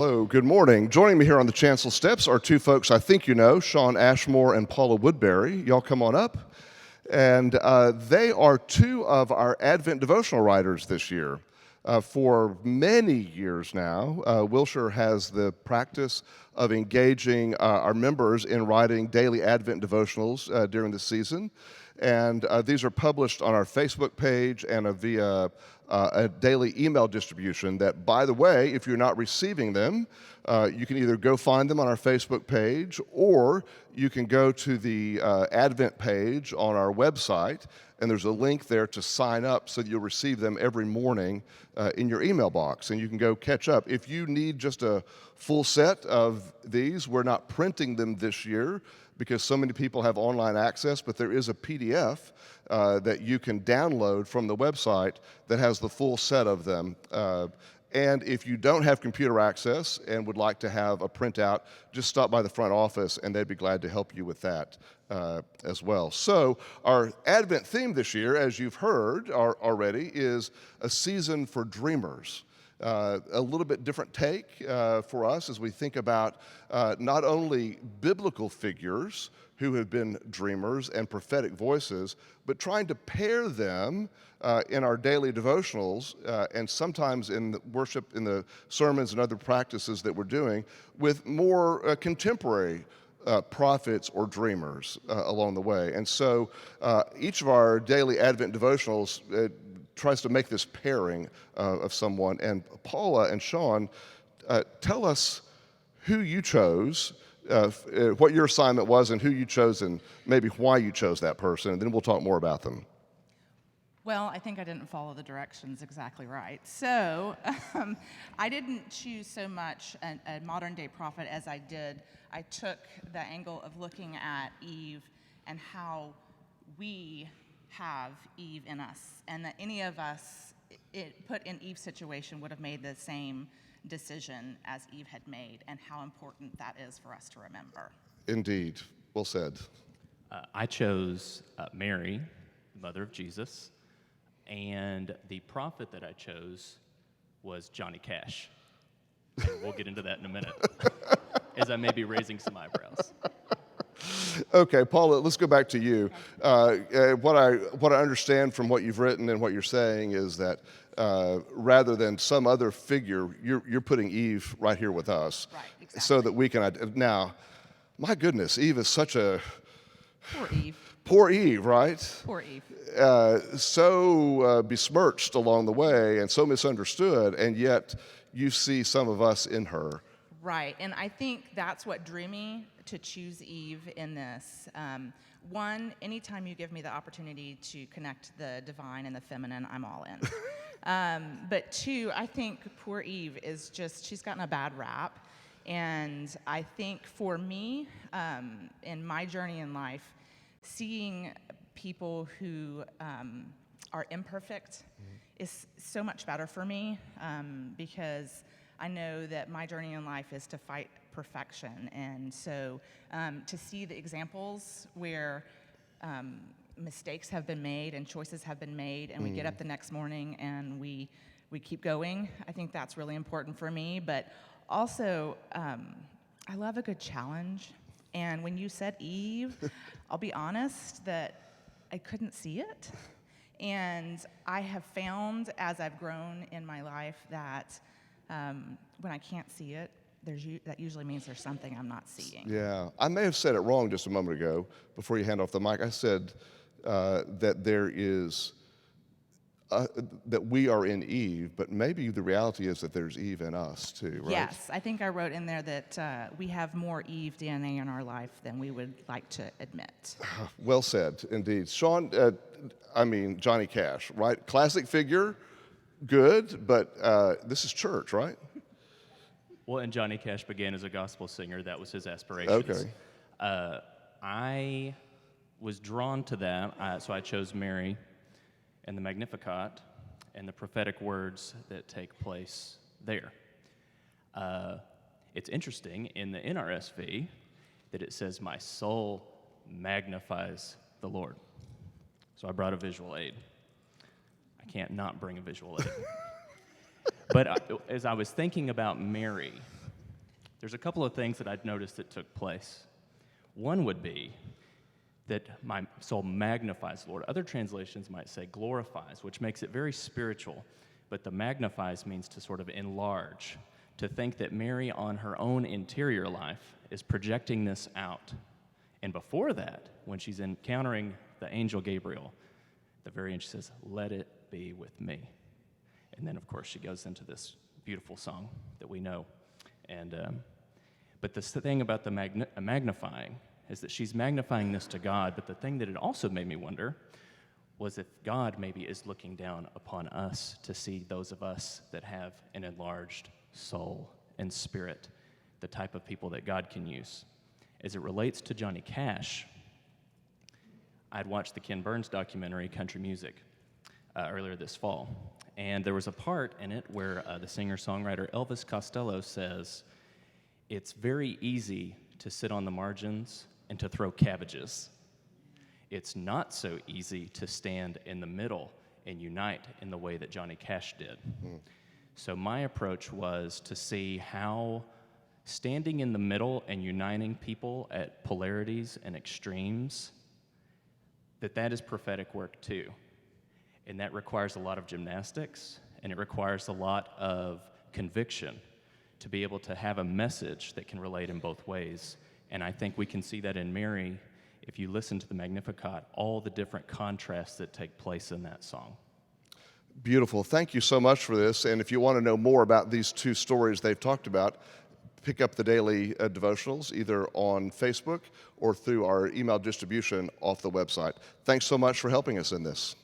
Hello, good morning. Joining me here on the chancel steps are two folks I think you know, Shawn Ashmore and Paula Woodbury. Y'all come on up. And they are two of our Advent devotional writers this year. For many years now, Wilshire has the practice of engaging our members in writing daily Advent devotionals during the season. And these are published on our Facebook page and via a daily email distribution that, by the way, if you're not receiving them, you can either go find them on our Facebook page or you can go to the Advent page on our website, and there's a link there to sign up so that you'll receive them every morning in your email box, and you can go catch up. If you need just a full set of these, we're not printing them this year because so many people have online access, but there is a PDF that you can download from the website that has the full set of them. And if you don't have computer access and would like to have a printout, just stop by the front office and they'd be glad to help you with that as well. So our Advent theme this year, as you've heard already, is a season for dreamers. A little bit different take for us as we think about not only biblical figures who have been dreamers and prophetic voices, but trying to pair them in our daily devotionals and sometimes in the worship, in the sermons and other practices that we're doing with more contemporary prophets or dreamers along the way. And so each of our daily Advent devotionals tries to make this pairing of someone. And Paula and Shawn, tell us who you chose, what your assignment was and who you chose and maybe why you chose that person, and then we'll talk more about them. Well, I think I didn't follow the directions exactly right. So I didn't choose so much a modern-day prophet as I took the angle of looking at Eve and how we have Eve in us, and that any of us put in Eve's situation would have made the same decision as Eve had made, and how important that is for us to remember. Indeed. Well said. I chose Mary, the mother of Jesus, and the prophet that I chose was Johnny Cash. And we'll get into that in a minute, as I may be raising some eyebrows. Okay, Paula, let's go back to you. What I understand from what you've written and what you're saying is that rather than some other figure, you're putting Eve right here with us, Right, exactly. so that we can. Now, my goodness, Eve is such a Poor Eve. poor Eve, right? Poor Eve. So besmirched along the way and so misunderstood, and yet you see some of us in her. Right, and I think that's what drew me to choose Eve in this. One, anytime you give me the opportunity to connect the divine and the feminine, I'm all in. But two, I think poor Eve is she's gotten a bad rap. And I think for me, in my journey in life, seeing people who are imperfect is so much better for me because I know that my journey in life is to fight perfection. And so to see the examples where mistakes have been made and choices have been made and we get up the next morning and we keep going, I think that's really important for me. But also, I love a good challenge. And when you said Eve, I'll be honest that I couldn't see it. And I have found as I've grown in my life that when I can't see it, that usually means there's something I'm not seeing. Yeah, I may have said it wrong just a moment ago before you hand off the mic. I said that there is, that we are in Eve, but maybe the reality is that there's Eve in us too, right? Yes, I think I wrote in there that we have more Eve DNA in our life than we would like to admit. Well said, indeed. Shawn, Johnny Cash, right? Classic figure, good, but this is church, right? Well, and Johnny Cash began as a gospel singer. That was his aspirations. Okay. I was drawn to that, so I chose Mary and the Magnificat and the prophetic words that take place there. It's interesting in the NRSV that it says, "My soul magnifies the Lord." So I brought a visual aid. I can't not bring a visual aid. But as I was thinking about Mary, there's a couple of things that I'd noticed that took place. One would be that my soul magnifies the Lord. Other translations might say glorifies, which makes it very spiritual. But the magnifies means to sort of enlarge, to think that Mary on her own interior life is projecting this out. And before that, when she's encountering the angel Gabriel, at the very end she says, "Let it be with me." And then, of course, she goes into this beautiful song that we know. But the thing about the magnifying is that she's magnifying this to God, but the thing that it also made me wonder was if God maybe is looking down upon us to see those of us that have an enlarged soul and spirit, the type of people that God can use. As it relates to Johnny Cash, I'd watched the Ken Burns documentary, Country Music, earlier this fall. And there was a part in it where the singer-songwriter Elvis Costello says, "It's very easy to sit on the margins and to throw cabbages. It's not so easy to stand in the middle and unite in the way that Johnny Cash did." So my approach was to see how standing in the middle and uniting people at polarities and extremes, that is prophetic work too. And that requires a lot of gymnastics, and it requires a lot of conviction to be able to have a message that can relate in both ways. And I think we can see that in Mary, if you listen to the Magnificat, all the different contrasts that take place in that song. Beautiful. Thank you so much for this. And if you want to know more about these two stories they've talked about, pick up the daily devotionals either on Facebook or through our email distribution off the website. Thanks so much for helping us in this.